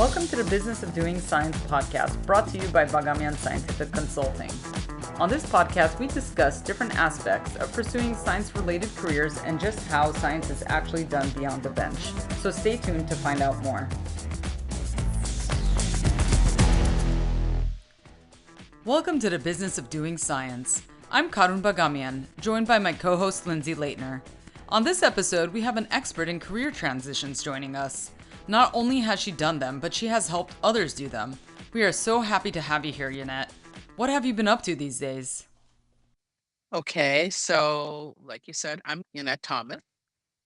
Welcome to the Business of Doing Science podcast, brought to you by Bagamian Scientific Consulting. On this podcast, we discuss different aspects of pursuing science-related careers and just how science is actually done beyond the bench. So stay tuned to find out more. Welcome to the Business of Doing Science. I'm Karun Bagamian, joined by my co-host Lindsay Leitner. On this episode, we have an expert in career transitions joining us. Not only has she done them, but she has helped others do them. We are so happy to have you here, Yonette. What have you been up to these days? Okay, so like you said, I'm Yonette Thomas.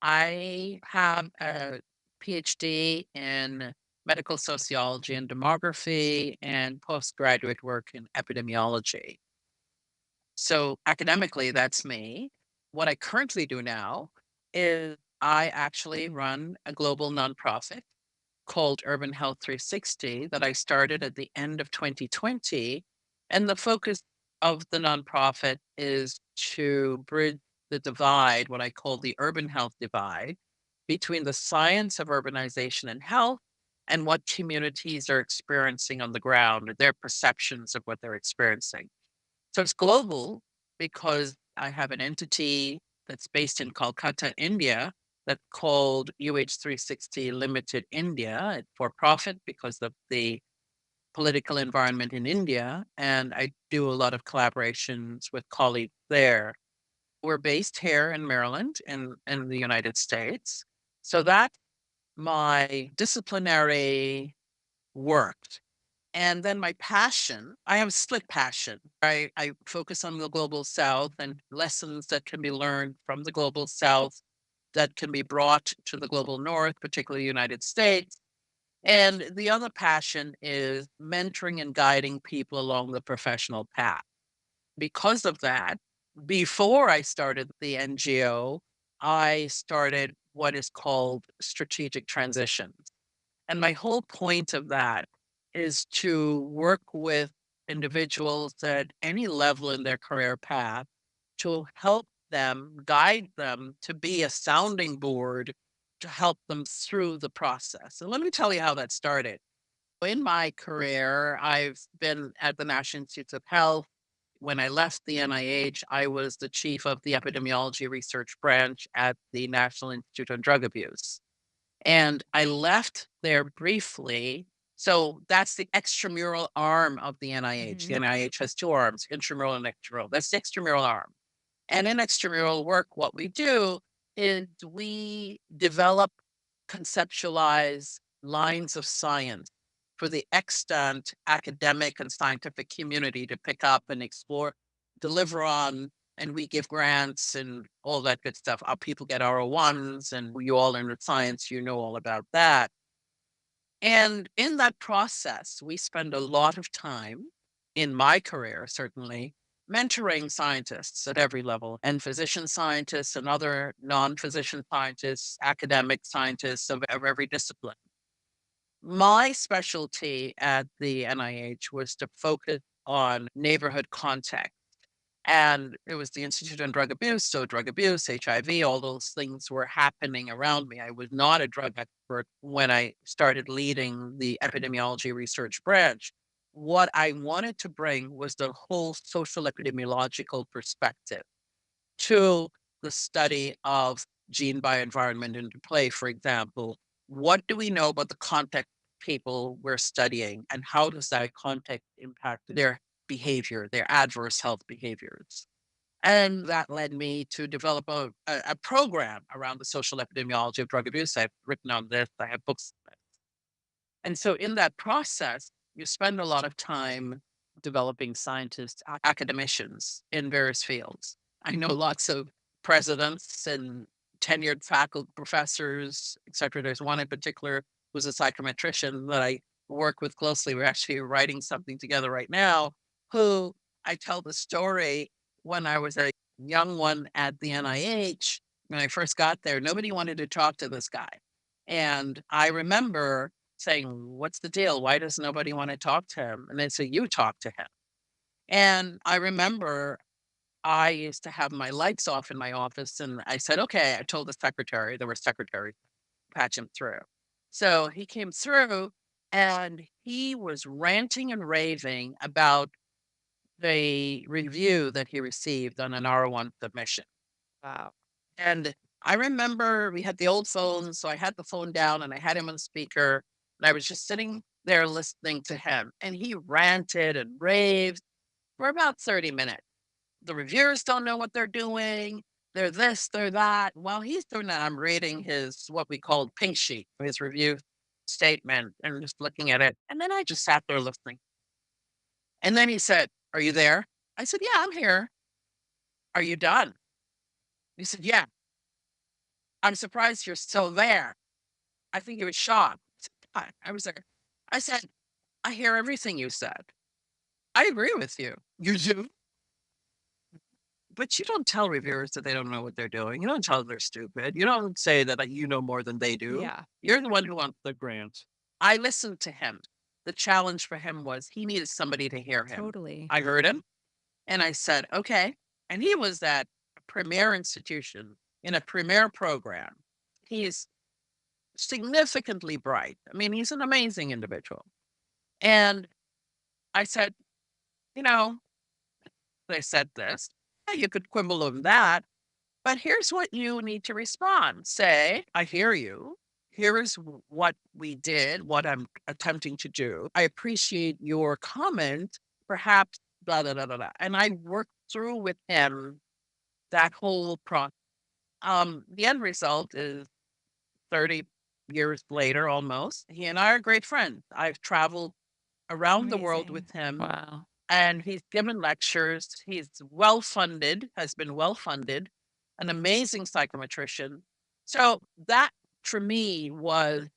I have a PhD in medical sociology and demography and postgraduate work in epidemiology. So academically, that's me. What I currently do now is I actually run a global nonprofit called Urban Health 360 that I started at the end of 2020. And the focus of the nonprofit is to bridge the divide, what I call the urban health divide, between the science of urbanization and health and what communities are experiencing on the ground, their perceptions of what they're experiencing. So it's global because I have an entity that's based in Kolkata, India, that's called UH360 Limited India. It's for profit because of the political environment in India. And I do a lot of collaborations with colleagues there. We're based here in Maryland in the United States. So that's my disciplinary work. And then my passion, I have a split passion. I focus on the global south and lessons that can be learned from the global south that can be brought to the global north, particularly the United States. And the other passion is mentoring and guiding people along the professional path. Because of that, before I started the NGO, I started what is called strategic transitions. And my whole point of that is to work with individuals at any level in their career path to help them, guide them to be a sounding board to help them through the process. And let me tell you how that started. In my career, I've been at the National Institutes of Health. When I left the NIH, I was the chief of the epidemiology research branch at the National Institute on Drug Abuse. And I left there briefly. So that's the extramural arm of the NIH. The Mhm. NIH has two arms, intramural and extramural. That's the extramural arm. And in extramural work, what we do is we develop, conceptualize lines of science for the extant academic and scientific community to pick up and explore, deliver on, and we give grants and all that good stuff. Our people get R01s, and you all learn science, you know all about that. And in that process, we spend a lot of time in my career, certainly, mentoring scientists at every level and physician scientists and other non physician scientists, academic scientists of every discipline. My specialty at the NIH was to focus on neighborhood context. And it was the Institute on Drug Abuse. So, drug abuse, HIV, all those things were happening around me. I was not a drug expert when I started leading the epidemiology research branch. What I wanted to bring was the whole social epidemiological perspective to the study of gene bioenvironment interplay, for example. What do we know about the context people we're studying, and how does that context impact their behavior, their adverse health behaviors? And that led me to develop a program around the social epidemiology of drug abuse. I've written on this, I have books. And so in that process, you spend a lot of time developing scientists, academicians in various fields. I know lots of presidents and tenured faculty, professors, et cetera. There's one in particular who's a psychometrician that I work with closely. We're actually writing something together right now, who I tell the story when I was a young one at the NIH. When I first got there, nobody wanted to talk to this guy. And I remember saying, "What's the deal? Why does nobody want to talk to him?" And they say, "You talk to him." And I remember I used to have my lights off in my office, and I said, "Okay." I told the secretary, there were secretaries, patch him through. So he came through, And he was ranting and raving about the review that he received on an R1 submission. Wow. And I remember we had the old phone, so I had the phone down and I had him on speaker, and I was just sitting there listening to him. And he ranted and raved for about 30 minutes. The reviewers don't know what they're doing. They're this, they're that. While he's doing that, I'm reading his what we called pink sheet, his review statement, and just looking at it. And then I just sat there listening. And then he said, "Are you there?" I said, "Yeah, I'm here. Are you done?" He said, "Yeah. I'm surprised you're still there." I think he was shocked. I was there. I said, "I hear everything you said. I agree with you." "You do?" But you don't tell reviewers that they don't know what they're doing. You don't tell them they're stupid. You don't say that, you know more than they do. Yeah, You're the one who wants the grant. I listened to him. The challenge for him was he needed somebody to hear him. totally. I heard him and I said, "Okay." And he was at a premier institution in a premier program. He's significantly bright. I mean, he's an amazing individual. And I said, "You know, they said this. Yeah, you could quibble over that. But here's what you need to respond. Say, I hear you. Here is what we did, what I'm attempting to do. I appreciate your comment. Perhaps blah, blah, blah, blah, blah." And I worked through with him that whole process. The end result is 30 years later, almost. He and I are great friends. I've traveled around the world Amazing. with him Wow. and he's given lectures. He's well funded, has been well funded, an amazing psychometrician. So that for me was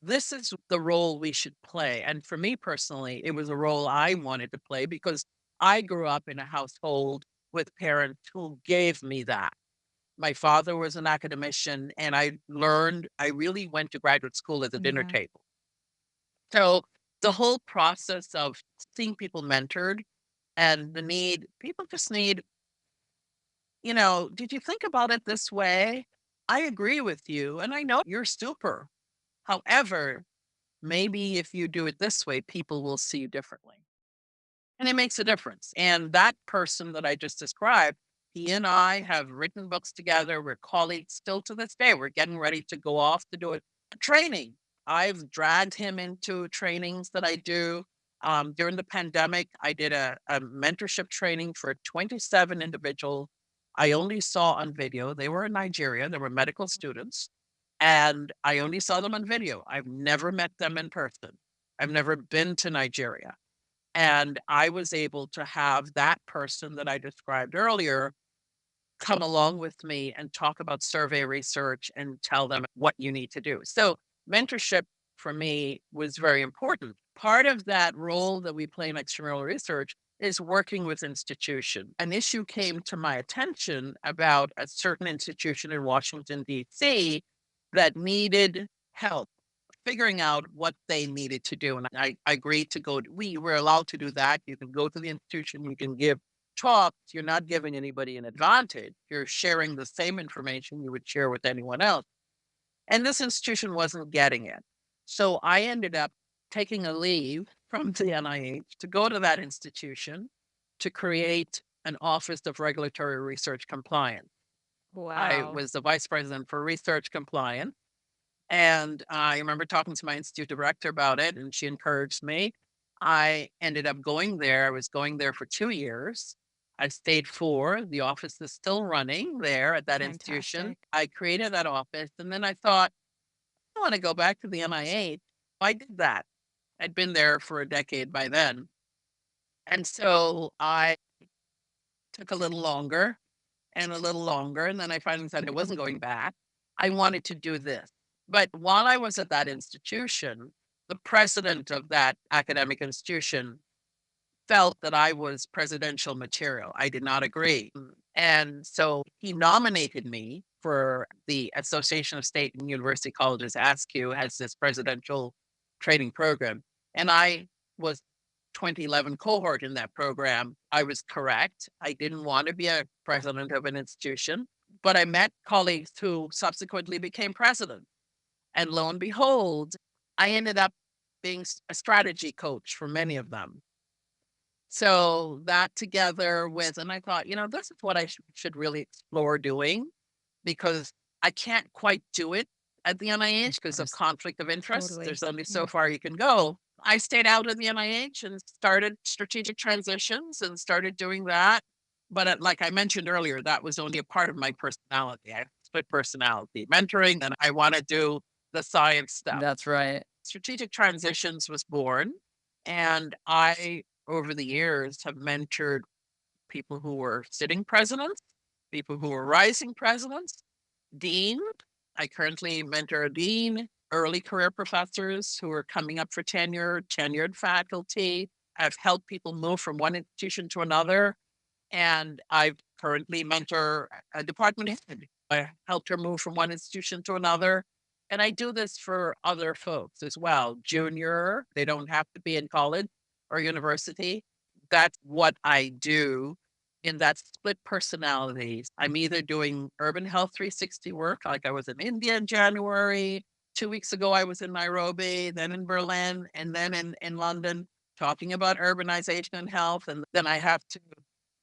this is the role we should play. And for me personally, it was a role I wanted to play because I grew up in a household with parents who gave me that. My father was an academician, and I really went to graduate school at the dinner Mhm. table. So the whole process of seeing people mentored and the need people just need, did you think about it this way? I agree with you, and I know you're super. However, maybe if you do it this way, people will see you differently. And it makes a difference. And that person that I just described, he and I have written books together. We're colleagues still to this day. We're getting ready to go off to do a training. I've dragged him into trainings that I do. During the pandemic, I did a mentorship training for 27 individuals I only saw on video. They were in Nigeria, they were medical students, and I only saw them on video. I've never met them in person. I've never been to Nigeria. And I was able to have that person that I described earlier come along with me and talk about survey research and tell them what you need to do. So mentorship for me was very important. Part of that role that we play in extramural research is working with institution. An issue came to my attention about a certain institution in Washington, D.C. that needed help figuring out what they needed to do. And I agreed to go. We were allowed to do that. You can go to the institution, you can give talks. You're not giving anybody an advantage. You're sharing the same information you would share with anyone else. And this institution wasn't getting it. So I ended up taking a leave from the NIH to go to that institution to create an Office of Regulatory Research Compliance. I Wow. was the vice president for research compliance and I remember talking to my institute director about it, and she encouraged me. I ended up going there. I was going there for 2 years. I stayed 4. The office is still running there at that institution. Fantastic. I created that office, and then I thought, I want to go back to the NIH. I did that. I'd been there for a decade by then. And so I took a little longer and a little longer. And then I finally said I wasn't going back. I wanted to do this. But while I was at that institution, the president of that academic institution felt that I was presidential material. I did not agree. And so he nominated me for the Association of State and University Colleges, ASCU, has this presidential training program. And I was 2011 cohort in that program. I was correct. I didn't want to be a president of an institution, but I met colleagues who subsequently became president. And lo and behold, I ended up being a strategy coach for many of them. So that together with, and I thought, this is what I should really explore doing because I can't quite do it at the Of NIH because of course. conflict of interest. Totally. There's only so Yeah. far you can go. I stayed out of the NIH and started strategic transitions and started doing that. But like I mentioned earlier, that was only a part of my personality. I have split personality, mentoring, and I want to do the science stuff. That's right. Strategic Transitions was born, and I, over the years, have mentored people who were sitting presidents, people who were rising presidents, dean. I currently mentor a dean, early career professors who are coming up for tenure, tenured faculty. I've helped people move from one institution to another. And I currently mentor a department head. I helped her move from one institution to another. And I do this for other folks as well. Junior, they don't have to be in college or university. That's what I do in that split personalities. I'm either doing urban health 360 work, like I was in India in January. 2 weeks ago, I was in Nairobi, then in Berlin, and then in London, talking about urbanization and health. And then I have to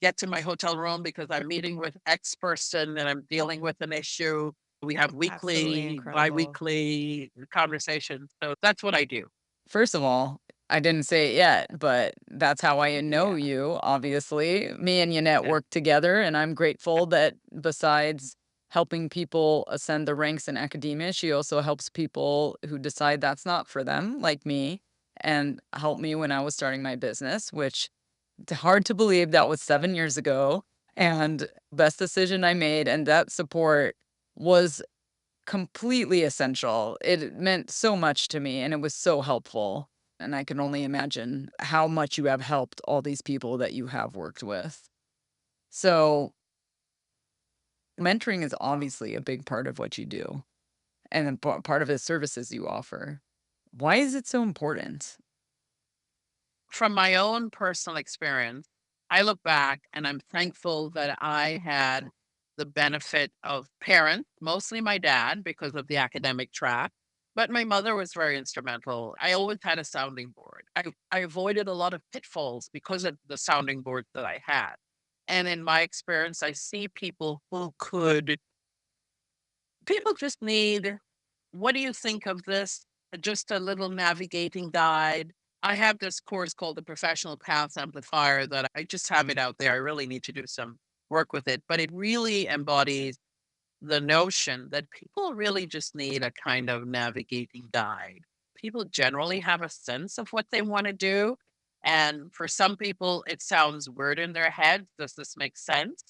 get to my hotel room because I'm meeting with X person and I'm dealing with an issue. We have Absolutely weekly, incredible. biweekly conversations. So that's what I do. First of all, I didn't say it yet, but that's how I know Yeah. you, obviously. Me and Yonette Yeah. work together, and I'm grateful that besides helping people ascend the ranks in academia, she also helps people who decide that's not for them, like me, and helped me when I was starting my business, which hard to believe that was 7 years ago. And best decision I made, and that support was completely essential. It meant so much to me, and it was so helpful, and I can only imagine how much you have helped all these people that you have worked with. So, mentoring is obviously a big part of what you do, and then part of the services you offer. Why is it so important? From my own personal experience, I look back and I'm thankful that I had the benefit of parents, mostly my dad because of the academic track, but my mother was very instrumental. I always had a sounding board. I avoided a lot of pitfalls because of the sounding board that I had. And in my experience, I see people who could people just need, "What do you think of this?" Just a little navigating guide. I have this course called the Professional Paths Amplifier that I just have it out there. I really need to do some work with it, but it really embodies the notion that people really just need a kind of navigating guide. People generally have a sense of what they want to do. And for some people, it sounds weird in their head. Does this make sense?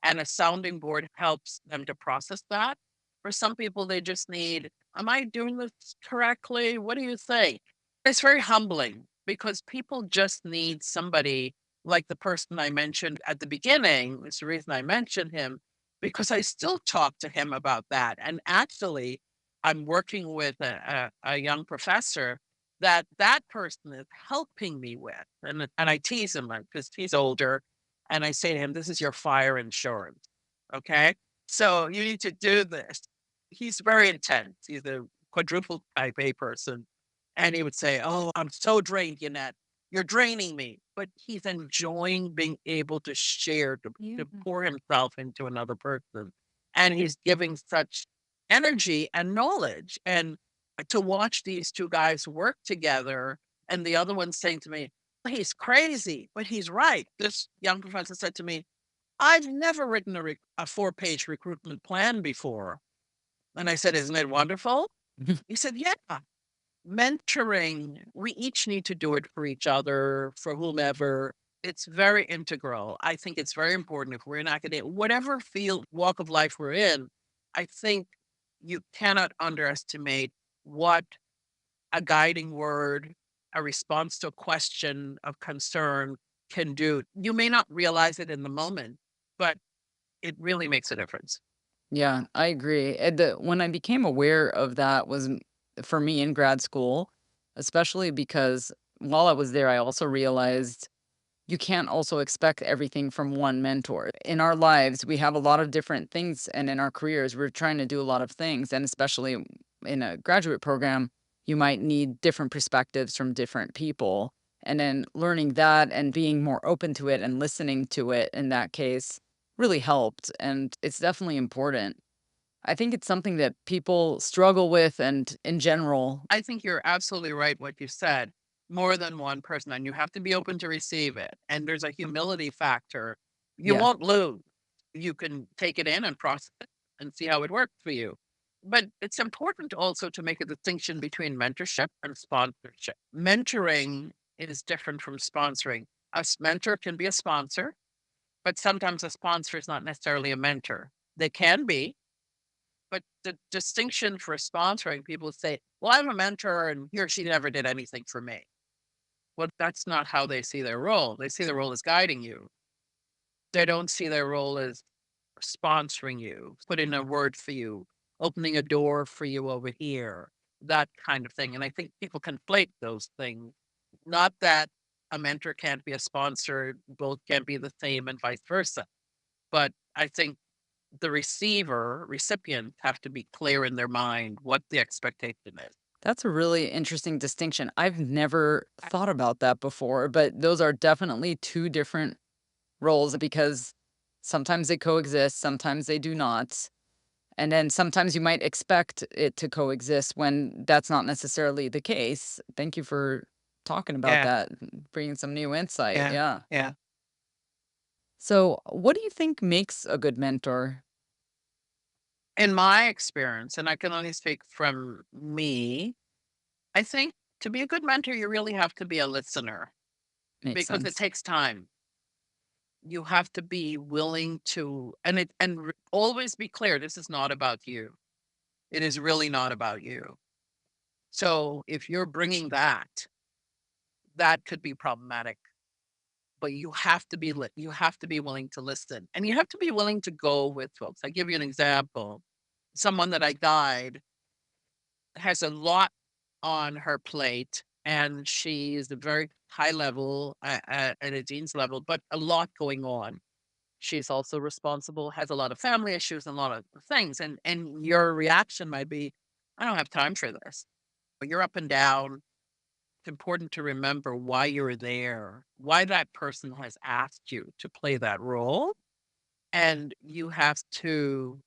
And a sounding board helps them to process that. For some people, they just need, am I doing this correctly? What do you think? It's very humbling because people just need somebody like the person I mentioned at the beginning. It's the reason I mentioned him because I still talk to him about that. And actually, I'm working with a young professor that person is helping me with. And I tease him because he's older. And I say to him, this is your fire insurance. Okay. So you need to do this. He's very intense. He's a quadruple type A person. And he would say, oh, I'm so drained, Yonette. You're draining me. But he's enjoying being able to share, Yeah. to pour himself into another person. And he's giving such energy and knowledge. And to watch these two guys work together, and the other one saying to me, he's crazy, but he's right. This young professor said to me, I've never written a 4-page recruitment plan before. And I said, isn't it wonderful? He said, yeah. Mentoring, we each need to do it for each other, for whomever. It's very integral. I think it's very important if we're in academia, whatever field, walk of life we're in, I think you cannot underestimate what a guiding word, a response to a question of concern can do. You may not realize it in the moment, but it really makes a difference. Yeah, I agree. And when I became aware of that was for me in grad school, especially because while I was there, I also realized you can't also expect everything from one mentor. In our lives, we have a lot of different things, and in our careers, we're trying to do a lot of things. And especially in a graduate program, you might need different perspectives from different people. And then learning that and being more open to it and listening to it in that case really helped. And it's definitely important. I think it's something that people struggle with and in general. I think you're absolutely right what you said. More than one person, and you have to be open to receive it. And there's a humility factor. You Yeah, won't lose. You can take it in and process it and see how it works for you. But it's important also to make a distinction between mentorship and sponsorship. Mentoring is different from sponsoring. Mentor can be a sponsor, but sometimes a sponsor is not necessarily a mentor. They can be, but the distinction for sponsoring, people say, well, I'm a mentor and he or she never did anything for me. Well, that's not how they see their role. They see the role as guiding you. They don't see their role as sponsoring you, putting a word for you, opening a door for you over here, that kind of thing. And I think people conflate those things. Not that a mentor can't be a sponsor, both can be the same and vice versa. But I think the recipient have to be clear in their mind what the expectation is. that's a really interesting distinction. I've never thought about that before, but those are definitely two different roles because sometimes they coexist, sometimes they do not. And then sometimes you might expect it to coexist when that's not necessarily the case. Thank you for talking about Yeah, that, bringing some new insight. yeah, Yeah. yeah. So, what do you think makes a good mentor? In my experience, and I can only speak from me, I think to be a good mentor, you really have to be a listener Makes because it sense. takes time. You have to be willing to, always be clear. This is not about you. It is really not about you. So if you're bringing that, that could be problematic. But you have to be willing to listen, and you have to be willing to go with folks. I give you an example. Someone that I guide has a lot on her plate, and she's a very high level, at a dean's level, but a lot going on. She's also responsible, has a lot of family issues and a lot of things, and your reaction might be, "I don't have time for this." But you're up and down. It's important to remember why you're there, why that person has asked you to play that role, and you have to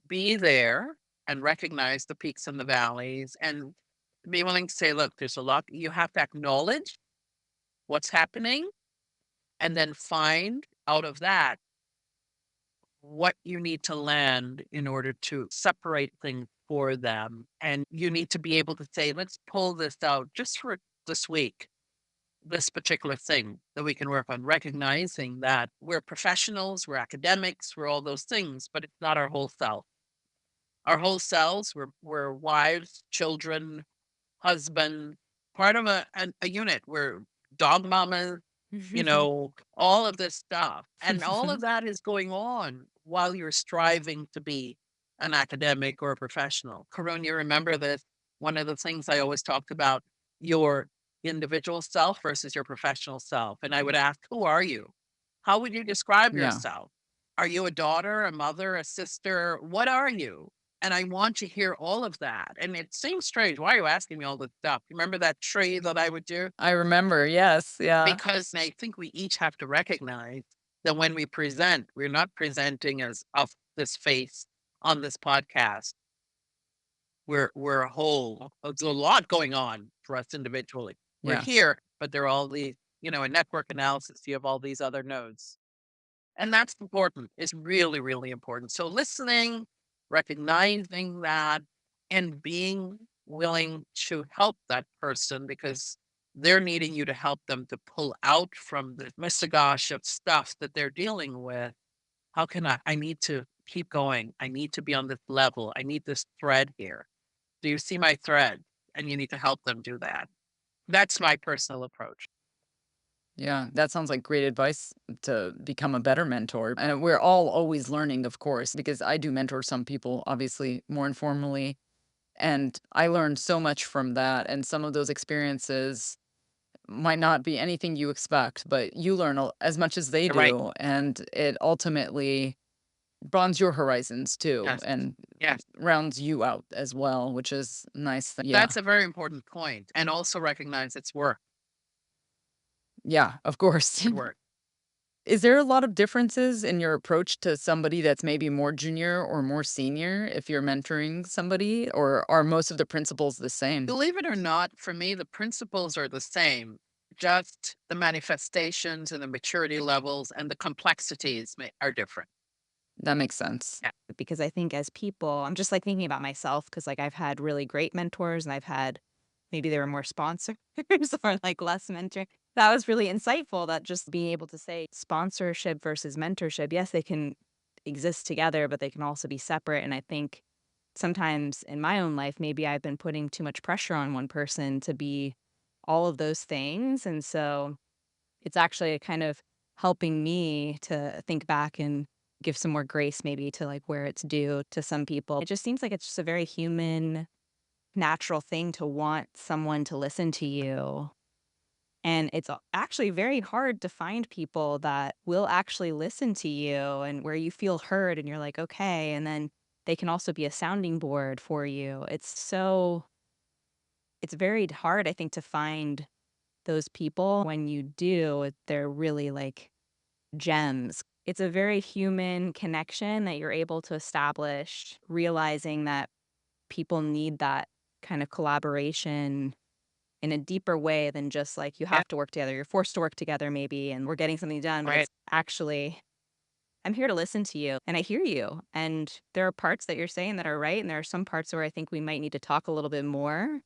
be there and recognize the peaks and the valleys and be willing to say, look, there's a lot. You have to acknowledge what's happening and then find out of that what you need to land in order to separate things for them. And you need to be able to say, let's pull this out just for this week, this particular thing that we can work on, recognizing that we're professionals, we're academics, we're all those things, but it's not our whole self. Our whole selves, we're wives, children, husband, part of a unit. We're dog mamas, all of this stuff. And all of that is going on while you're striving to be an academic or a professional. Karun, you remember this? One of the things I always talked about, your individual self versus your professional self. And I would ask, who are you? How would you describe Yeah. yourself? Are you a daughter, a mother, a sister? What are you? And I want to hear all of that. And it seems strange. Why are you asking me all this stuff? You remember that tree that I would do? I remember. Yes. Yeah. Because I think we each have to recognize that when we present, we're not presenting as of this face on this podcast. We're a whole. There's a lot going on for us individually. We're Yes. here, but there are all these, in network analysis, you have all these other nodes. And that's important. It's really, really important. So listening, recognizing that, and being willing to help that person because they're needing you to help them to pull out from the mistigosh of stuff that they're dealing with. How can I need to keep going. I need to be on this level. I need this thread here. Do you see my thread? And you need to help them do that. That's my personal approach. Yeah. That sounds like great advice to become a better mentor. And we're all always learning, of course, because I do mentor some people, obviously, more informally. And I learned so much from that. And some of those experiences might not be anything you expect, but you learn as much as they Right. do. And it ultimately broadens your horizons too Yes. and Yes. rounds you out as well, which is nice. Yeah. That's a very important point, and also recognize it's work, Yeah, of course. hard work. Is there a lot of differences in your approach to somebody that's maybe more junior or more senior if you're mentoring somebody, or are most of the principles the same? Believe it or not, for me, the principles are the same, just the manifestations and the maturity levels and the complexities are different. That makes sense. Yeah. Because I think as people, I'm just like thinking about myself because like I've had really great mentors and I've had maybe they were more sponsors or like less mentoring. That was really insightful that just being able to say sponsorship versus mentorship, yes, they can exist together, but they can also be separate. And I think sometimes in my own life, maybe I've been putting too much pressure on one person to be all of those things. And so it's actually kind of helping me to think back and give some more grace maybe to like where it's due to some people. It just seems like it's just a very human, natural thing to want someone to listen to you. And it's actually very hard to find people that will actually listen to you and where you feel heard and you're like, okay. And then they can also be a sounding board for you. It's very hard, I think, to find those people. When you do, they're really like gems. It's a very human connection that you're able to establish, realizing that people need that kind of collaboration in a deeper way than just like you Yeah. have to work together. You're forced to work together, maybe, and we're getting something done, but Right. it's actually, I'm here to listen to you and I hear you. And there are parts that you're saying that are right. And there are some parts where I think we might need to talk a little bit more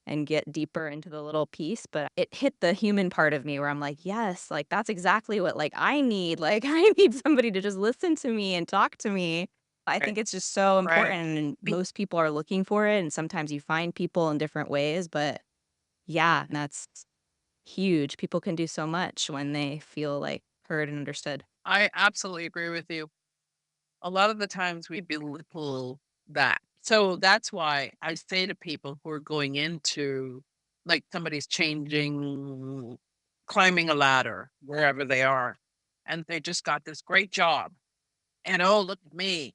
and get deeper into the little piece, but it hit the human part of me where I'm like, "Yes, like, that's exactly what, like, I need." Like, I need somebody to just listen to me and talk to me. I Right. think it's just so Right. important, and most people are looking for it, and sometimes you find people in different ways, but yeah, that's huge. People can do so much when they feel, like, heard and understood. I absolutely agree with you. A lot of the times we belittle that. So that's why I say to people who are going into, like, somebody's changing, climbing a ladder wherever they are, and they just got this great job. And oh, look at me.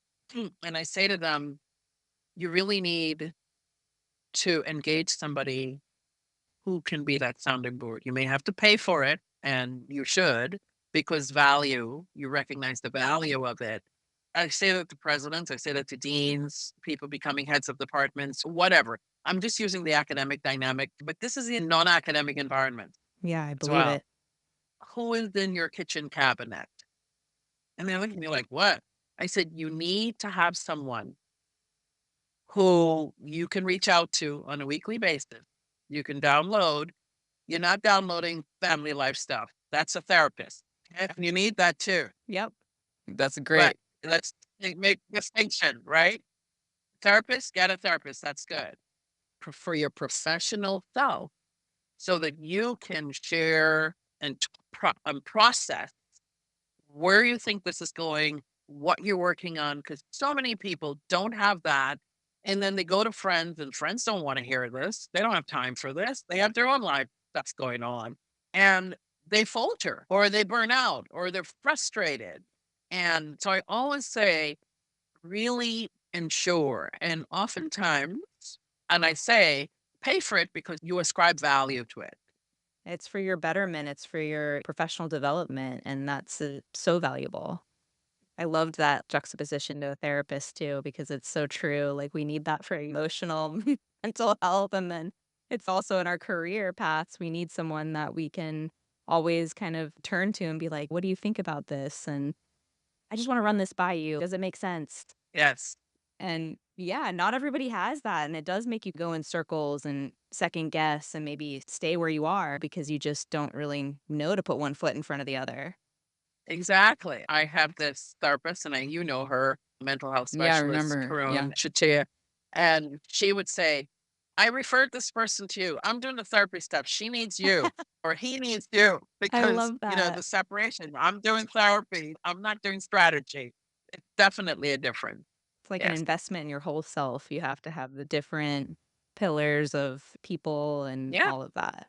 And I say to them, you really need to engage somebody who can be that sounding board. You may have to pay for it, and you should, because you recognize the value of it. I say that to presidents, I say that to deans, people becoming heads of departments, whatever. I'm just using the academic dynamic, but this is in non-academic environment Yeah, I as believe well. it. Who is in your kitchen cabinet? And they look at me like, what? I said, you need to have someone who you can reach out to on a weekly basis. You can download. You're not downloading family life stuff. That's a therapist. And you need that too. Yep. That's But great. let's make distinction, right? Therapist, get a therapist. That's good. For your professional self so that you can share and process where you think this is going, what you're working on, because so many people don't have that. And then they go to friends, and friends don't want to hear this. They don't have time for this. They have their own life that's going on. And they falter, or they burn out, or they're frustrated. And so I always say, really ensure. And oftentimes, and I say, pay for it because you ascribe value to it. It's for your betterment, it's for your professional development, and that's, so valuable. I loved that juxtaposition to a therapist too, because it's so true. Like we need that for emotional, mental health. And then it's also in our career paths. We need someone that we can always kind of turn to and be like, what do you think about this? And I just want to run this by you. Does it make sense? Yes, And yeah, not everybody has that. And it does make you go in circles and second guess and maybe stay where you are because you just don't really know to put one foot in front of the other. exactly. I have this therapist, and you know her, mental health Yeah, I specialist, remember. Yeah. Karun Chatia, and she would say, I referred this person to you. I'm doing the therapy stuff. She needs you, or he needs you, I because, love the that. separation. I'm doing therapy. I'm not doing strategy. It's definitely a difference. It's like an Yes. investment in your whole self. You have to have the different pillars of people and Yeah. all of that.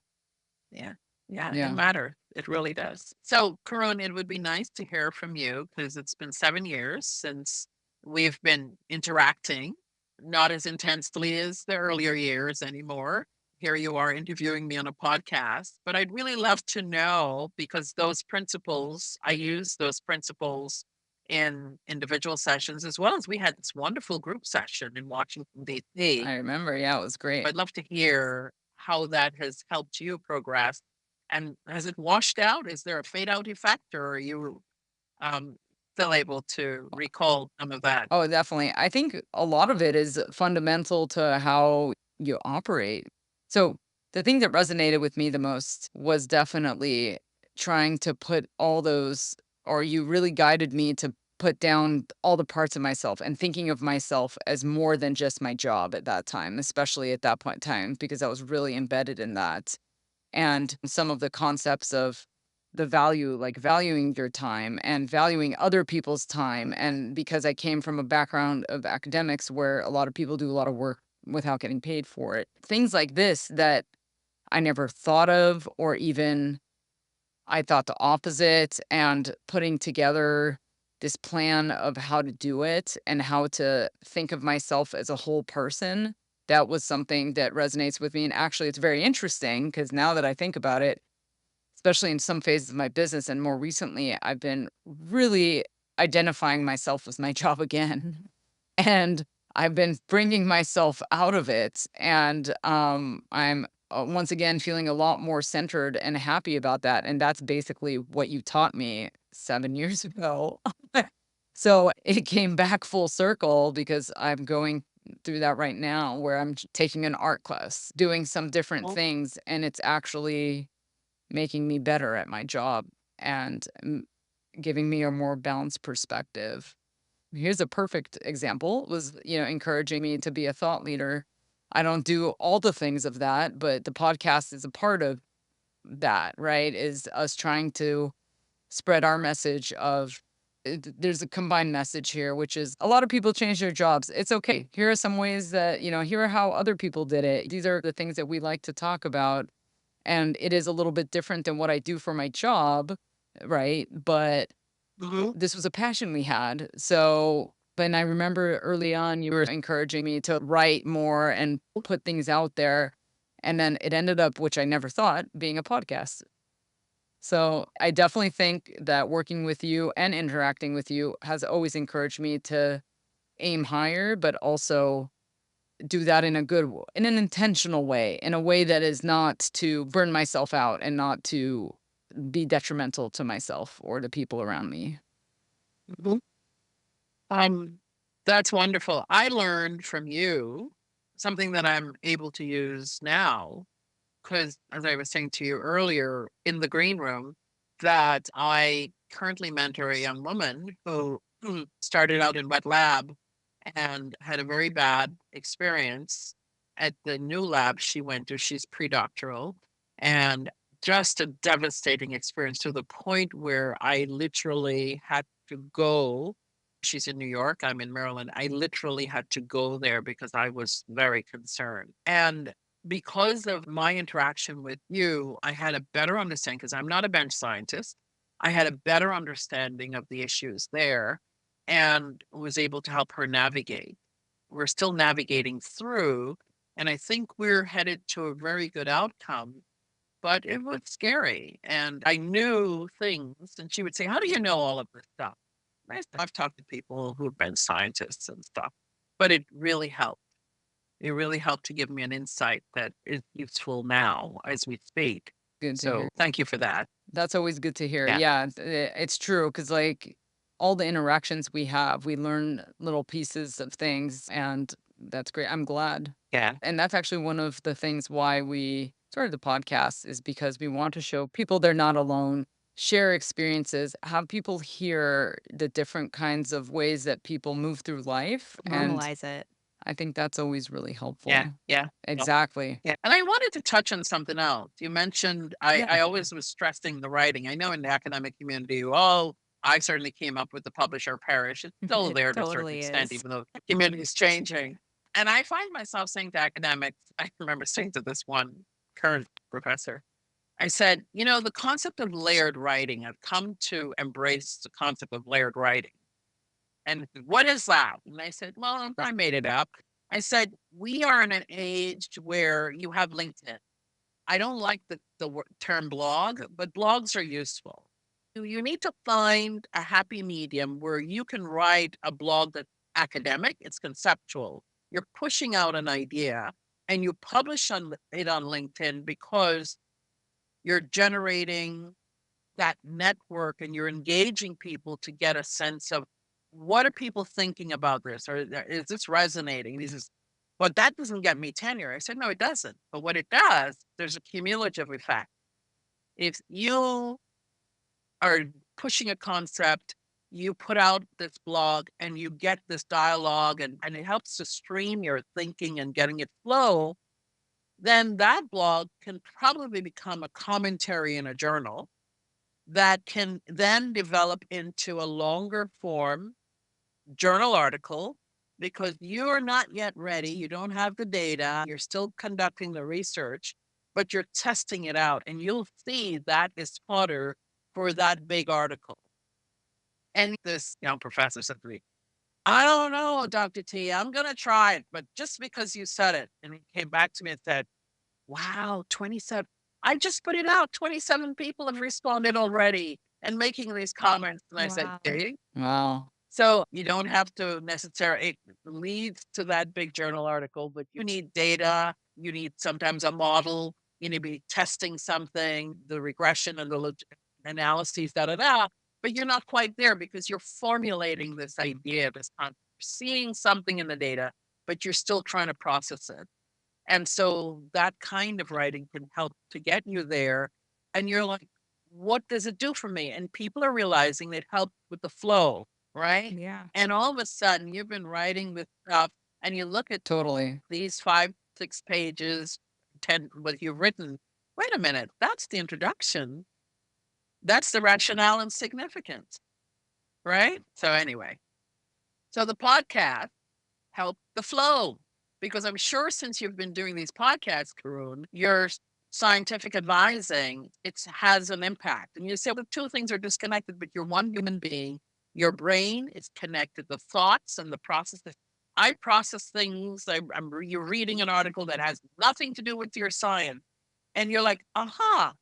Yeah. Yeah, it Yeah. matters. It really does. So, Karun, it would be nice to hear from you because it's been 7 years since we've been interacting, not as intensely as the earlier years anymore. Here you are interviewing me on a podcast, but I'd really love to know because those principles, I use those principles in individual sessions as well as we had this wonderful group session in Washington, D.C. I remember. Yeah, it was great. I'd love to hear how that has helped you progress. And has it washed out? Is there a fade out effect, or are you um, still able to recall some of that? Oh, definitely. I think a lot of it is fundamental to how you operate. So, the thing that resonated with me the most was definitely trying to put all those, or you really guided me to put down all the parts of myself and thinking of myself as more than just my job at that time, especially at that point in time, because I was really embedded in that. And some of the concepts of the value, like valuing your time and valuing other people's time. And because I came from a background of academics where a lot of people do a lot of work without getting paid for it, things like this that I never thought of, or even I thought the opposite, and putting together this plan of how to do it and how to think of myself as a whole person. That was something that resonates with me. And actually, it's very interesting because now that I think about it, especially in some phases of my business and more recently, I've been really identifying myself as my job again. And I've been bringing myself out of it. And I'm once again feeling a lot more centered and happy about that. And that's basically what you taught me 7 years ago. So it came back full circle because I'm going through that right now where I'm taking an art class, doing some different Well, things, and it's actually making me better at my job and giving me a more balanced perspective. Here's a perfect example was, encouraging me to be a thought leader. I don't do all the things of that, but the podcast is a part of that, right? Is us trying to spread our message of there's a combined message here, which is a lot of people change their jobs. It's okay. Here are some ways that, here are how other people did it. These are the things that we like to talk about. And it is a little bit different than what I do for my job, right? But mhm. this was a passion we had. So, and I remember early on, you were encouraging me to write more and put things out there. And then it ended up, which I never thought, being a podcast. So I definitely think that working with you and interacting with you has always encouraged me to aim higher, but also do that in a in an intentional way, in a way that is not to burn myself out and not to be detrimental to myself or the people around me. Mhm. Um, that's wonderful. I learned from you something that I'm able to use now because, as I was saying to you earlier in the green room, that I currently mentor a young woman who started out in wet lab and had a very bad experience at the new lab she went to. She's pre-doctoral and just a devastating experience to the point where I literally had to go. She's in New York, I'm in Maryland. I literally had to go there because I was very concerned. And because of my interaction with you, I had a better understanding because I'm not a bench scientist. I had a better understanding of the issues there and was able to help her navigate. We're still navigating through, and I think we're headed to a very good outcome, but it was scary. And I knew things, and she would say, "How do you know all of this stuff?" And I said, "I've talked to people who've been scientists and stuff," but it really helped. It really helped to give me an insight that is useful now as we speak. Good to hear. So thank you for that. That's always good to hear. Yeah. Yeah, it's true because like all the interactions we have, we learn little pieces of things, and that's great. I'm glad. Yeah. And that's actually one of the things why we started the podcast is because we want to show people they're not alone, share experiences, have people hear the different kinds of ways that people move through life. And Normalize it. I think that's always really Yeah. helpful. Yeah. Yeah. Exactly. Yeah. And I wanted to touch on something else. You mentioned I Yeah. always was stressing the writing. I know in the academic community, I certainly came up with the publisher perish. It's still It there to a certain totally extent, is. even though the community is changing. And I find myself saying to academics, I remember saying to this one current professor, I said, the concept of layered writing, I've come to embrace the concept of layered writing. And he said, what is that? And I said, well, I made it up. I said, we are in an age where you have LinkedIn. I don't like the term blog, but blogs are useful. You need to find a happy medium where you can write a blog that's academic, it's conceptual. You're pushing out an idea and you publish it on LinkedIn because you're generating that network and you're engaging people to get a sense of what are people thinking about this, or is this resonating? This is, but that doesn't get me tenure. I said, no, it doesn't. But what it does, there's a cumulative effect. If you are pushing a concept, you put out this blog and you get this dialogue and it helps to stream your thinking and getting it flow, then that blog can probably become a commentary in a journal that can then develop into a longer form journal article because you're not yet ready. You don't have the data. You're still conducting the research, but you're testing it out. And you'll see that is fodder for that big article. And this young professor said to me, I don't know, Dr. T, I'm going to try it, but just because you said it. And he came back to me and said, wow, 27. I just put it out. 27 people have responded already and making these comments. And I said, Wow. okay. Wow. So you don't have to necessarily, it leads to that big journal article, but you need data. You need sometimes a model. You need to be testing something, the regression and the analyses, da da da. But you're not quite there because you're formulating this idea, this concept, seeing something in the data, but you're still trying to process it. And so that kind of writing can help to get you there. And you're like, what does it do for me? And people are realizing it helps with the flow, right? Yeah. And all of a sudden, you've been writing this stuff and you look at Totally. these 5, 6 pages, 10, what you've written. Wait a minute, that's the introduction. That's the rationale and significance, right? So, anyway, so the podcast help the flow. Because I'm sure since you've been doing these podcasts, Karun, your scientific advising, it has an impact. And you say, well, the two things are disconnected, but you're one human being. Your brain is connected, the thoughts and the processes. I process things. You're reading an article that has nothing to do with your science. And you're like, aha,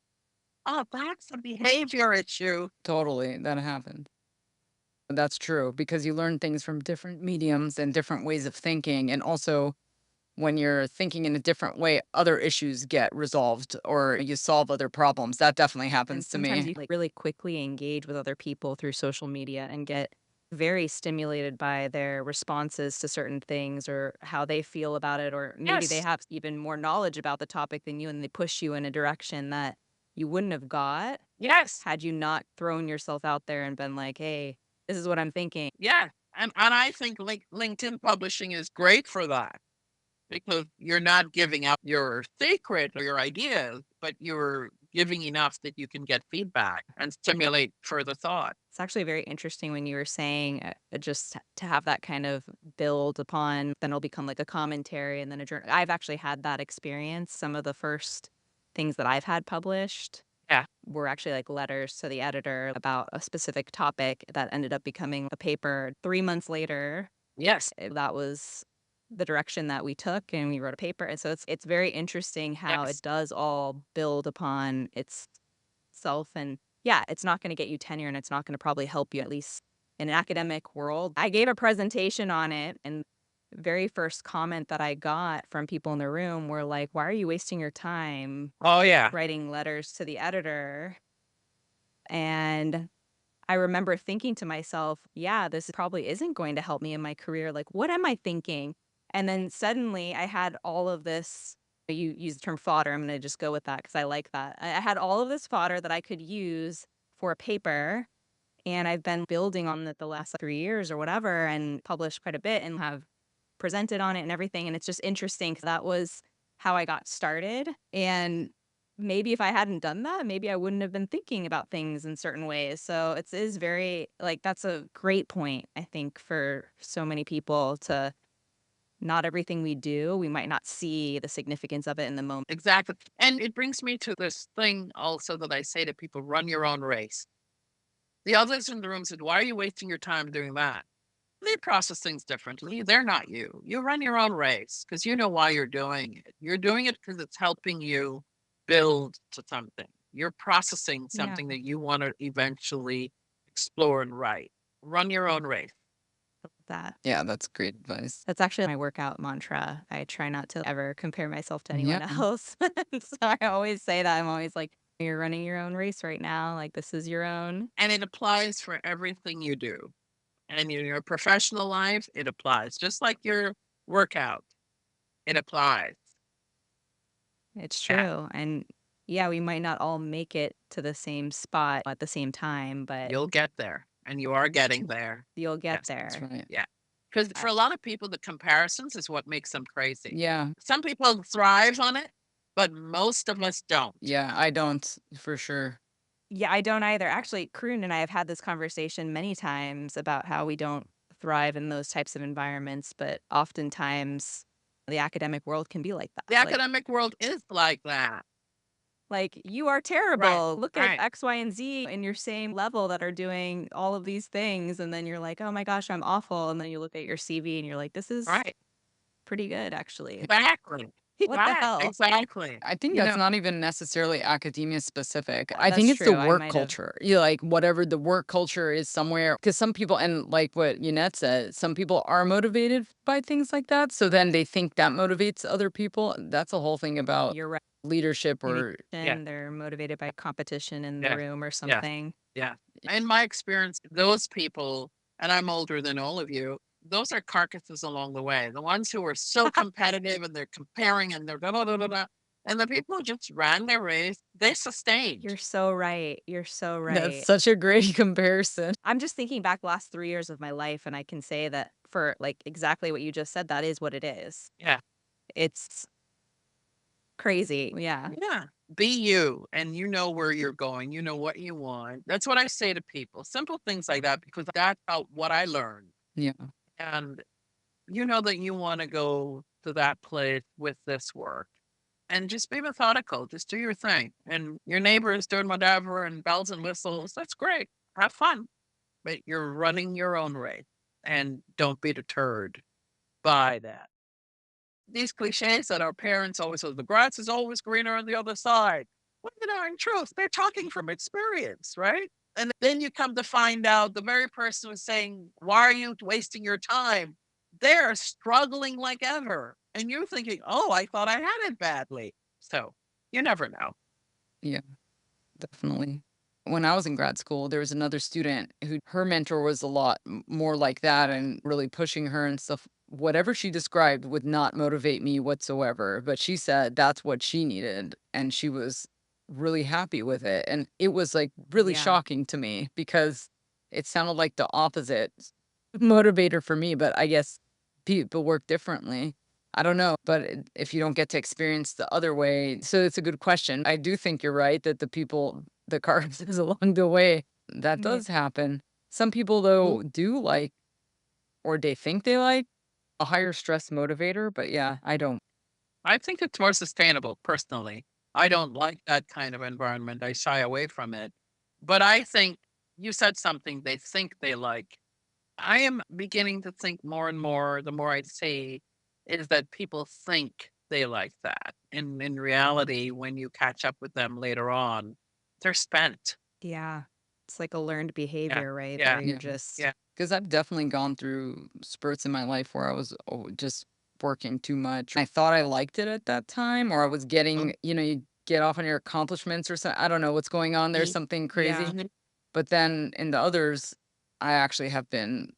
oh, that's a behavior issue. Totally. That happened. That's true because you learn things from different mediums and different ways of thinking. And also, when you're thinking in a different way, other issues get resolved or you solve other problems. That definitely And happens to sometimes me. you like really quickly engage with other people through social media and get very stimulated by their responses to certain things or how they feel about it, or maybe they Yes, have even more knowledge about the topic than you and they push you in a direction that you wouldn't have got yes. had you not thrown yourself out there and been like, hey, this is what I'm thinking. Yeah. And I think LinkedIn publishing is great for that because you're not giving up your secret or your ideas, but you're giving enough that you can get feedback and stimulate further thought. It's actually very interesting when you were saying just to have that kind of build upon, then it'll become like a commentary and then a journal. I've actually had that experience. Some of the first things that I've had published Yeah. were actually like letters to the editor about a specific topic that ended up becoming a paper 3 months later. Yes. That was the direction that we took and we wrote a paper. And so it's very interesting how it Yes. does all build upon itself. And yeah, it's not going to get you tenure and it's not going to probably help you, at least in an academic world. I gave a presentation on it, and very first comment that I got from people in the room were like, why are you wasting your time Oh, yeah. writing letters to the editor? And I remember thinking to myself, yeah, this probably isn't going to help me in my career. Like, what am I thinking? And then suddenly I had all of this. You use the term fodder. I'm going to just go with that because I like that. I had all of this fodder that I could use for a paper. And I've been building on it the last 3 years or whatever and published quite a bit and have presented on it and everything. And it's just interesting because that was how I got started. And maybe if I hadn't done that, maybe I wouldn't have been thinking about things in certain ways. So it is very, like, that's a great point, I think, for so many people to not everything we do, we might not see the significance of it in the moment. Exactly. And it brings me to this thing also that I say to people, run your own race. The others in the room said, why are you wasting your time doing that? They process things differently. They're not you. You run your own race because you know why you're doing it. You're doing it because it's helping you build to something. You're processing Yeah. something that you want to eventually explore and write. Run your own race. That. Yeah, that's great advice. That's actually my workout mantra. I try not to ever compare myself to anyone Yeah. else. So I always say that. I'm always like, you're running your own race right now. Like, this is your own. And it applies for everything you do. And in your professional life, it applies. Just like your workout, it applies. It's Yeah. true. And yeah, we might not all make it to the same spot at the same time, but You'll get there. And you are getting there. you'll get Yes. That's there. right. Yeah. Because Uh, for a lot of people, the comparisons is what makes them crazy. Yeah. Some people thrive on it, but most of us don't. Yeah, I don't for sure. Yeah, I don't either. Actually, Karun and I have had this conversation many times about how we don't thrive in those types of environments, but oftentimes the academic world can be like that. The academic world is like that. Like, you are Right. terrible. Look at Right. X, Y, and Z in your same level that are doing all of these things. And then you're like, oh my gosh, I'm awful. And then you look at your CV and you're like, this is Right. pretty good, actually. Exactly. What the Right. hell? Exactly. I think You that's know, not even necessarily academia specific. I think That's it's the true. I work might have. culture. You like whatever the work culture is somewhere. Because some people, and like what Yonette said, some people are motivated by things like that. So then they think that motivates other people. That's a whole thing about You're right. leadership or yeah. Communication, they're motivated by competition in the Yeah. room or Yeah. something. Yeah. In my experience, those people, and I'm older than all of you, those are carcasses along the way. The ones who are so competitive and they're comparing and they're da da da da da. And the people who just ran their race, they sustained. You're so right. You're so that's right. such a great comparison. I'm just thinking back the last 3 years of my life, and I can say that for like exactly what you just said, that is what it is. Yeah. It's crazy. Yeah. Yeah. Be you and you know where you're going. You know what you want. That's what I say to people. Simple things like that, because that's what I learned. Yeah. And you know that you want to go to that place with this work. And just be methodical. Just do your thing. And your neighbor is doing whatever and bells and whistles. That's great. Have fun. But you're running your own race. And don't be deterred by that. These cliches that our parents always say, the grass is always greener on the other side. Well, in truth, they're talking from experience, right? And then you come to find out the very person who's saying, why are you wasting your time? They're struggling like ever. And you're thinking, oh, I thought I had it badly. So you never know. Yeah. Definitely. When I was in grad school, there was another student who her mentor was a lot more like that and really pushing her and stuff. Whatever she described would not motivate me whatsoever. But she said that's what she needed. And she was really happy with it. And it was like really Yeah. shocking to me because it sounded like the opposite motivator for me. But I guess people work differently. I don't know, but if you don't get to experience the other way, so it's a good question. I do think you're right that the cars along the way, that Yeah. does happen. Some people Mhm. though do like, or they think they like a higher stress motivator, but yeah, I don't. I think it's more sustainable personally. I don't like that kind of environment. I shy away from it. But I think you said something they think they like. I am beginning to think more and more, the more I see, is that people think they like that. And in reality, when you catch up with them later on, they're spent. Yeah. It's like a learned Yeah. behavior, right? Yeah. Where you're Yeah. just, Yeah. Because I've definitely gone through spurts in my life where I was just working too much. I thought I liked it at that time, or I was getting, you get off on your accomplishments or something. I don't know what's going on. There's Mhm. something yeah. crazy. But then in the others, I actually have been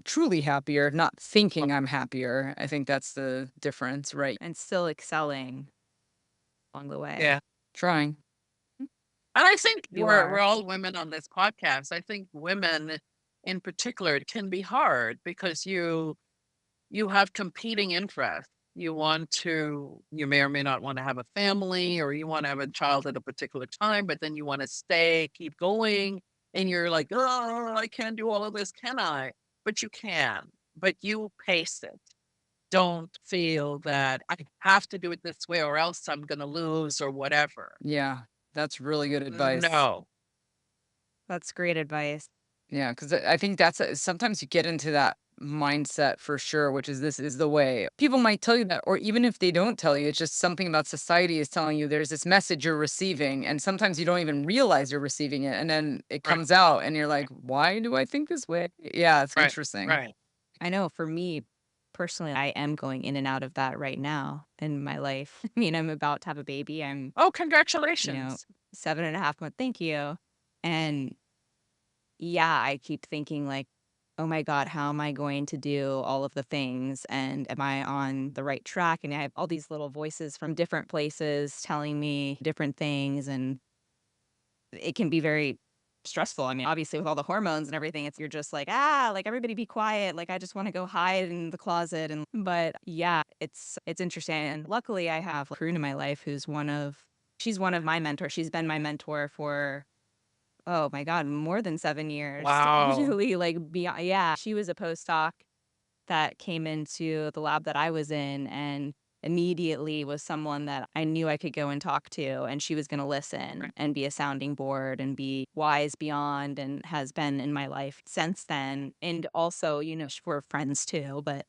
truly happier, not thinking I'm happier. I think that's the difference, right? And still excelling along the way. Yeah. Trying. And I think You we're are. all women on this podcast. I think women in particular, it can be hard because you have competing interests. You may or may not want to have a family, or you want to have a child at a particular time, but then you want to stay, keep going. And you're like, oh, I can't do all of this, can I? But you can, but you pace it. don't feel that I have to do it this way or else I'm going to lose or whatever. Yeah, that's really good advice. No. That's great advice. Yeah, because I think that's sometimes you get into that mindset for sure, which is this is the way. People might tell you that, or even if they don't tell you, it's just something about society is telling you there's this message you're receiving, and sometimes you don't even realize you're receiving it, and then it Right. comes out, and you're like, "Why do I think this way?" Yeah, it's Right. interesting. Right. I know for me personally, I am going in and out of that right now in my life. I mean, I'm about to have a baby. I'm, Oh, you know, congratulations. 7.5 months. Thank you. And yeah, I keep thinking like, oh my God, how am I going to do all of the things? And am I on the right track? And I have all these little voices from different places telling me different things. And it can be very stressful. I mean, obviously with all the hormones and everything, you're just like, like everybody be quiet. Like I just want to go hide in the closet. And but yeah, it's interesting. And luckily I have a Karun in my life who's she's one of my mentors. She's been my mentor for, oh my God, more than 7 years. Wow. Actually, like beyond, yeah. She was a postdoc that came into the lab that I was in and immediately was someone that I knew I could go and talk to, and she was going to listen Right. and be a sounding board and be wise beyond, and has been in my life since then. And also, we're friends too, but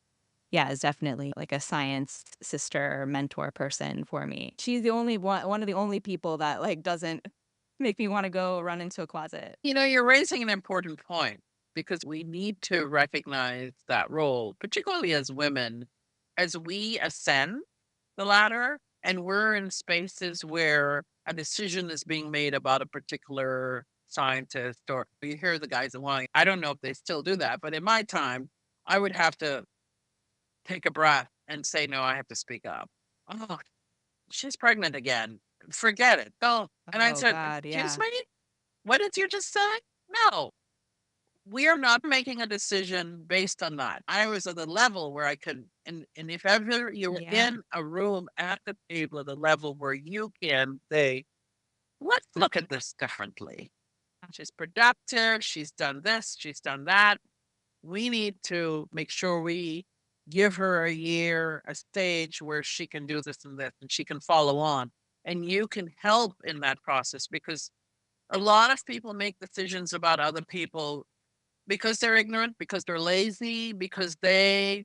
yeah, is definitely like a science sister mentor person for me. She's the only one of the only people that like doesn't make me want to go run into a closet. You're raising an important point because we need to recognize that role, particularly as women, as we ascend the ladder and we're in spaces where a decision is being made about a particular scientist, or you hear the guys that want, I don't know if they still do that, but in my time, I would have to take a breath and say, no, I have to speak up. Oh, she's pregnant again. Forget it. Don't. And I Oh said, God, excuse yeah. me? What did you just say? No, we are not making a decision based on that. I was at the level where I could, and if ever you're Yeah. in a room at the table at a level where you can say, let's look at this differently. She's productive. She's done this. She's done that. We need to make sure we give her a year, a stage where she can do this and this, and she can follow on. And you can help in that process because a lot of people make decisions about other people because they're ignorant, because they're lazy, because they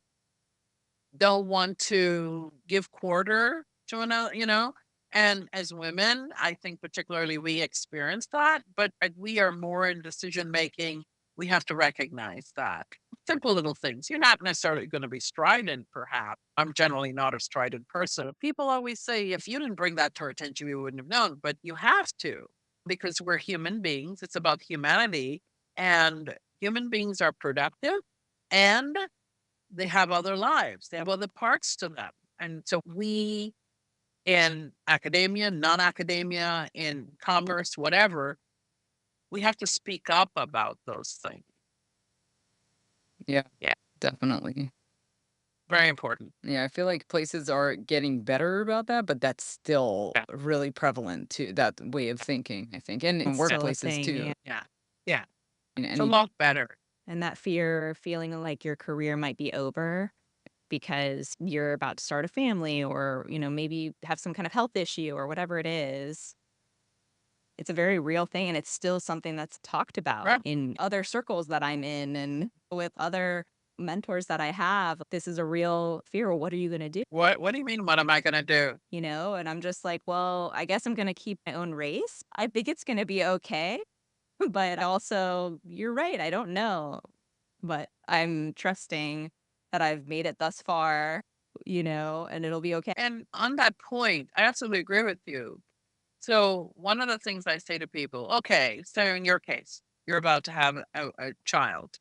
don't want to give quarter to another. And as women, I think particularly we experience that, but we are more in decision making. We have to recognize that. Simple little things. You're not necessarily going to be strident, perhaps. I'm generally not a strident person. People always say, if you didn't bring that to our attention, we wouldn't have known. But you have to, because we're human beings. It's about humanity. And human beings are productive and they have other lives, they have other parts to them. And so we in academia, non academia, in commerce, whatever, we have to speak up about those things. Yeah, Yeah, definitely. very important. Yeah, I feel like places are getting better about that, but that's still Yeah, really prevalent to that way of thinking, I think, and in It's yeah, still a workplaces thing, too. yeah. yeah, yeah. It's a And lot better. And that fear, feeling like your career might be over because you're about to start a family or, maybe have some kind of health issue or whatever it is. It's a very real thing, and it's still something that's talked about Right. in other circles that I'm in and with other mentors that I have. This is a real fear. What are you going to do? What do you mean? What am I gonna do? And I'm just like, well, I guess I'm going to keep my own race. I think it's going to be okay. But also, you're right. I don't know. But I'm trusting that I've made it thus far, and it'll be okay. And on that point, I absolutely agree with you. So one of the things I say to people, okay, so in your case, you're about to have a child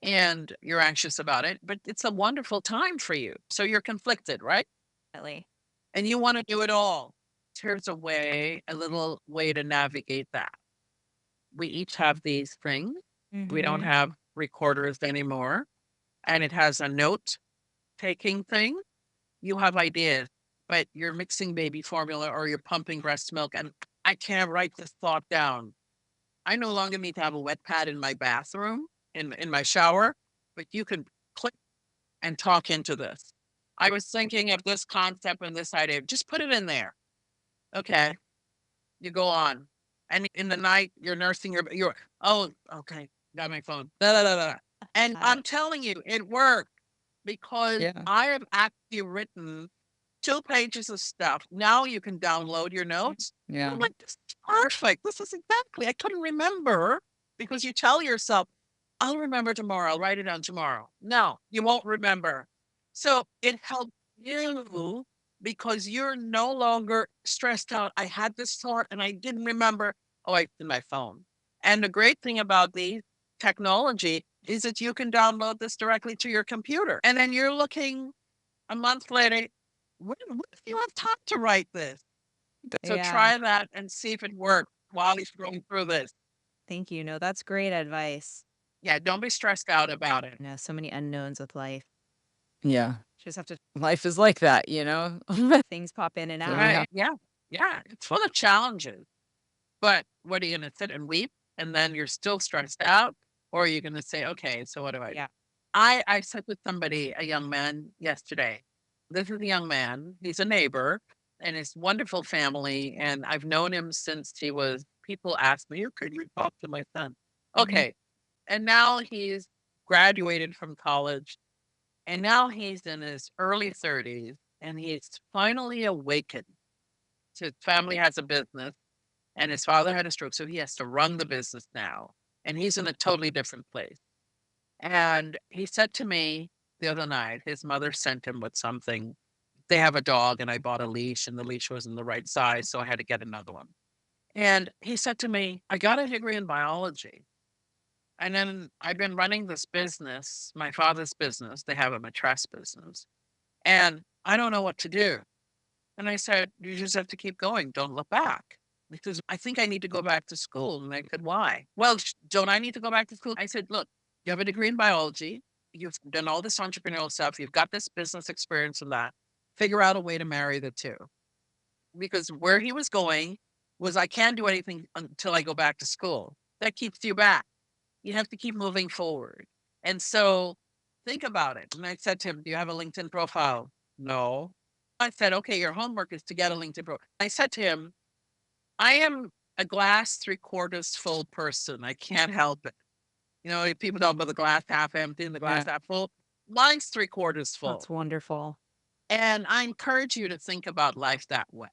and you're anxious about it, but it's a wonderful time for you. So you're conflicted, right? Definitely. And you want to do it all. Here's a little way to navigate that. We each have these things. We don't Mm-hmm. have recorders anymore. And it has a note taking thing. You have ideas, but you're mixing baby formula or you're pumping breast milk. And I can't write this thought down. I no longer need to have a wet pad in my bathroom, in my shower, but you can click and talk into this. I was thinking of this concept and this idea. Just put it in there. Okay. You go on. And in the night, you're nursing your, oh, okay. Got my phone. Da, da, da, da. And Uh, I'm telling you, it worked because Yeah. I have actually written 2 pages of stuff. Now you can download your notes. And I'm Yeah. like, this is perfect. This is exactly, I couldn't remember because you tell yourself, I'll remember tomorrow. I'll write it down tomorrow. No, you won't remember. So it helped you because you're no longer stressed out. I had this thought and I didn't remember. Oh, it's in my phone. And the great thing about the technology is that you can download this directly to your computer. And then you're looking a month later, what if you have time to write this? So yeah. try that and see if it works while he's going through this. Thank you. No, that's great advice. Yeah, don't be stressed out about it. So many unknowns with life. Yeah. Just have to Life is like that, you know? things pop in and So out. we have, Right. Yeah. Yeah. It's full of challenges. But what are you going to sit and weep and then you're still stressed out? Or are you going to say, okay, so what do I do? Yeah. I sat with somebody, a young man, yesterday. This is a young man. He's a neighbor and his wonderful family. And I've known him since he was, people ask me, could you talk to my son? Okay. And now he's graduated from college and now he's in his early 30s and he's finally awakened. His family has a business and his father had a stroke. So he has to run the business now. And he's in a totally different place. And he said to me the other night, his mother sent him with something. They have a dog, and I bought a leash, and the leash wasn't the right size. So I had to get another one. And he said to me, I got a degree in biology. And then I've been running this business, my father's business. They have a mattress business. And I don't know what to do. And I said, you just have to keep going. Don't look back. Because I think I need to go back to school. And I said, why? Well, don't I need to go back to school? I said, look, you have a degree in biology. You've done all this entrepreneurial stuff. You've got this business experience and that. Figure out a way to marry the two. Because where he was going was, I can't do anything until I go back to school. That keeps you back. You have to keep moving forward. And so think about it. And I said to him, do you have a LinkedIn profile? No. I said, okay, your homework is to get a LinkedIn profile. I said to him, I am a glass 3/4 full person. I can't help it. You know, people talk about the glass half empty and the glass yeah. half full. Mine's 3/4 full. That's wonderful. And I encourage you to think about life that way.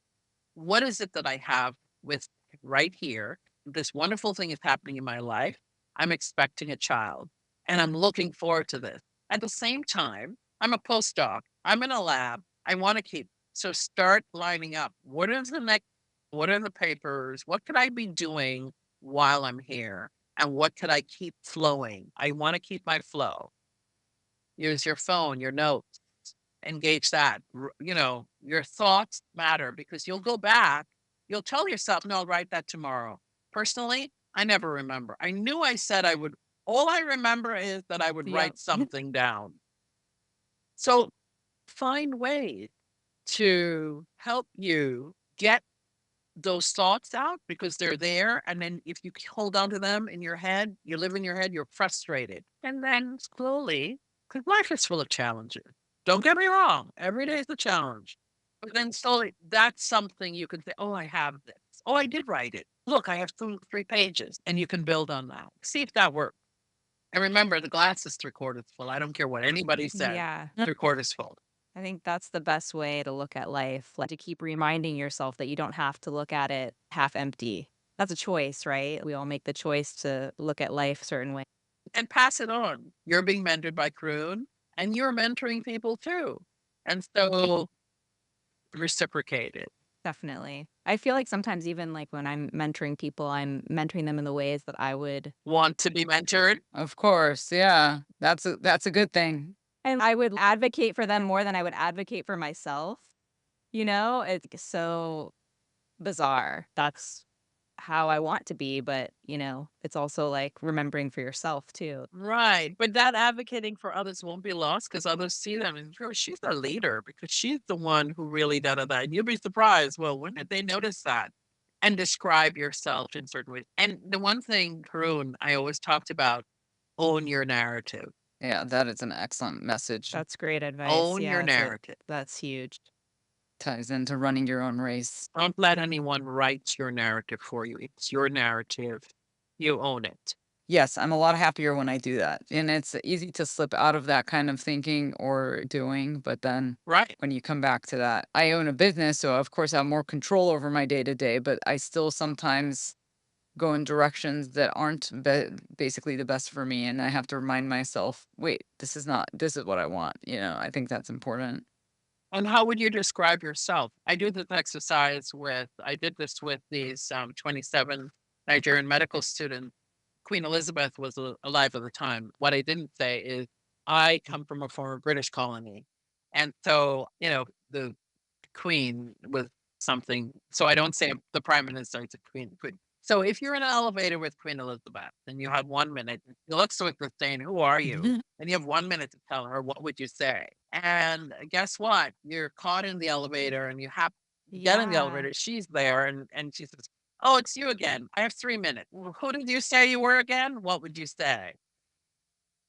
What is it that I have with right here? This wonderful thing is happening in my life. I'm expecting a child and I'm looking forward to this. At the same time, I'm a postdoc. I'm in a lab. I want to keep. So start lining up. What is the next? What are the papers? What could I be doing while I'm here? And what could I keep flowing? I want to keep my flow. Use your phone, your notes, engage that. Your thoughts matter because you'll go back, you'll tell yourself, no, I'll write that tomorrow. Personally, I never remember. I knew I said I would. All I remember is that I would Yeah. write something down. So find ways to help you get those thoughts out because they're there. And then if you hold on to them in your head, you live in your head, you're frustrated. And then slowly, because life is full of challenges. Don't get me wrong, every day is a challenge. But then slowly, that's something you can say, oh, I have this. Oh, I did write it. Look, I have 3 pages. And you can build on that. See if that works. And remember, the glass is 3/4 full. I don't care what anybody says, Yeah. 3/4 full. I think that's the best way to look at life, like to keep reminding yourself that you don't have to look at it half empty. That's a choice, right? We all make the choice to look at life a certain way. And pass it on. You're being mentored by Kroon and you're mentoring people too. And so reciprocate it. Definitely. I feel like sometimes even like when I'm mentoring people, I'm mentoring them in the ways that I would Want to be mentored? Of course. Yeah. That's a good thing. and I would advocate for them more than I would advocate for myself. It's so bizarre. That's how I want to be, but it's also like remembering for yourself too. Right. But that advocating for others won't be lost because others see them and sure, she's a leader because she's the one who really da. And you'll be surprised. Well, when did they notice that? And describe yourself in certain ways. And the one thing, Karun, I always talked about, own your narrative. Yeah, that is an excellent message. That's great advice. Own your Yeah, narrative. that's huge. Ties into running your own race. Don't let anyone write your narrative for you. It's your narrative. You own it. Yes, I'm a lot happier when I do that. And it's easy to slip out of that kind of thinking or doing, but then Right. when you come back to that, I own a business, so of course I have more control over my day to day, but I still sometimes go in directions that aren't basically the best for me. And I have to remind myself, wait, this is what I want. I think that's important. And how would you describe yourself? I did this with these 27 Nigerian medical students. Queen Elizabeth was alive at the time. What I didn't say is I come from a former British colony. And so, the queen was something. So I don't say the prime minister, it's a queen. So if you're in an elevator with Queen Elizabeth and you have 1 minute, you look so saying, "Who are you?" And you have 1 minute to tell her, what would you say? And guess what? You're caught in the elevator and you have to get in the Yeah. elevator. She's there and she says, "Oh, it's you again. I have 3 minutes. Well, who did you say you were again? What would you say?"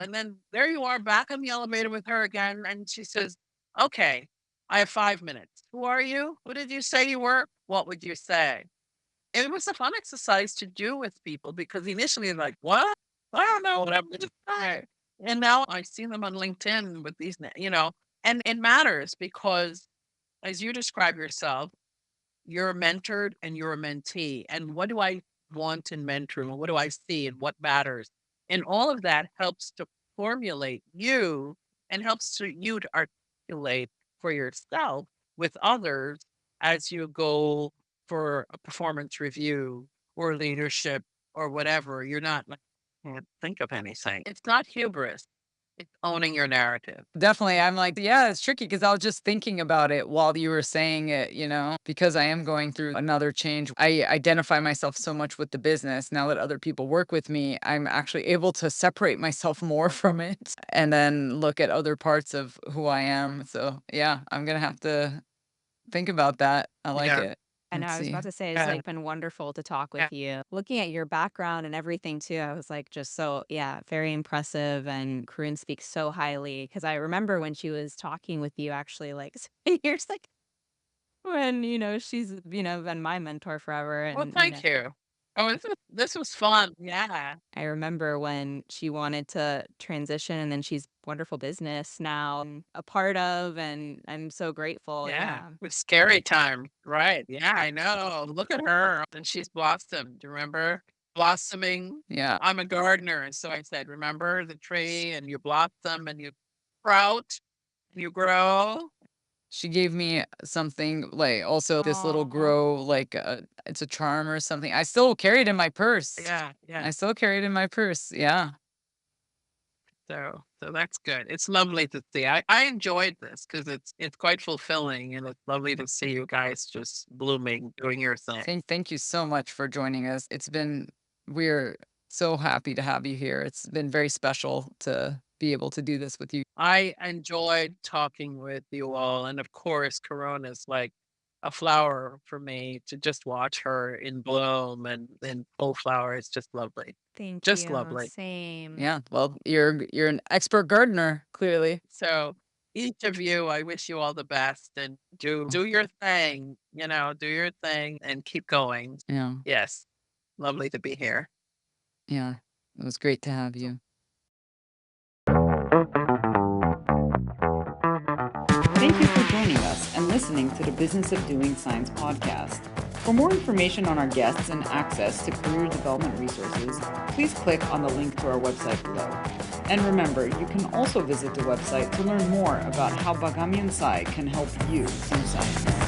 And then there you are back in the elevator with her again. And she says, "Okay, I have 5 minutes. Who are you? Who did you say you were? What would you say?" It was a fun exercise to do with people because initially they're like, "What? I don't know what I'm going to say." And now I see them on LinkedIn with these, and it matters because as you describe yourself, you're mentored and you're a mentee. And what do I want in mentoring? And what do I see and what matters? And all of that helps to formulate you and helps you to articulate for yourself with others as you go for a performance review or leadership or whatever. You're not like, can't think of anything. It's not hubris. It's owning your narrative. Definitely. I'm like, yeah, it's tricky because I was just thinking about it while you were saying it, because I am going through another change. I identify myself so much with the business. Now that other people work with me, I'm actually able to separate myself more from it and then look at other parts of who I am. So, yeah, I'm going to have to think about that. I like Yeah. it. I know, Let's I was see. about to say, it's Yeah. like been wonderful to talk Yeah. with you. Looking at your background and everything too, I was like, just so, yeah, very impressive. And Corinne speaks so highly because I remember when she was talking with you, actually, like years like when, she's, been my mentor forever. Well, And, thank you. Oh, this was fun. Yeah. I remember when she wanted to transition and then she's wonderful business now a part of, and I'm so grateful. Yeah, Yeah. with scary time, right? Yeah, I know. Look at her, and she's blossomed. Do you remember blossoming? Yeah. I'm a gardener, and so I said, remember the tree, and you blossom, and you sprout, and you grow. She gave me something like also this little Aw. grow, like it's a charm or something. I still carry it in my purse. Yeah, yeah. I still carry it in my purse. Yeah. So that's good. It's lovely to see. I enjoyed this because it's quite fulfilling, and it's lovely to see you guys just blooming, doing your thing. Thank you so much for joining us. We're so happy to have you here. It's been very special to be able to do this with you. I enjoyed talking with you all. And of course, Corona's like a flower for me to just watch her in bloom and in full flower. It's just lovely. Thank Just you. lovely. Same. Yeah. Well, you're an expert gardener, clearly. So each of you, I wish you all the best and do your thing, do your thing and keep going. Yeah. Yes. Lovely to be here. Yeah. It was great to have you. Thank you for joining us and listening to the Business of Doing Science podcast. For more information on our guests and access to career development resources, please click on the link to our website below. And remember, you can also visit the website to learn more about how Bagamian Sai can help you do science.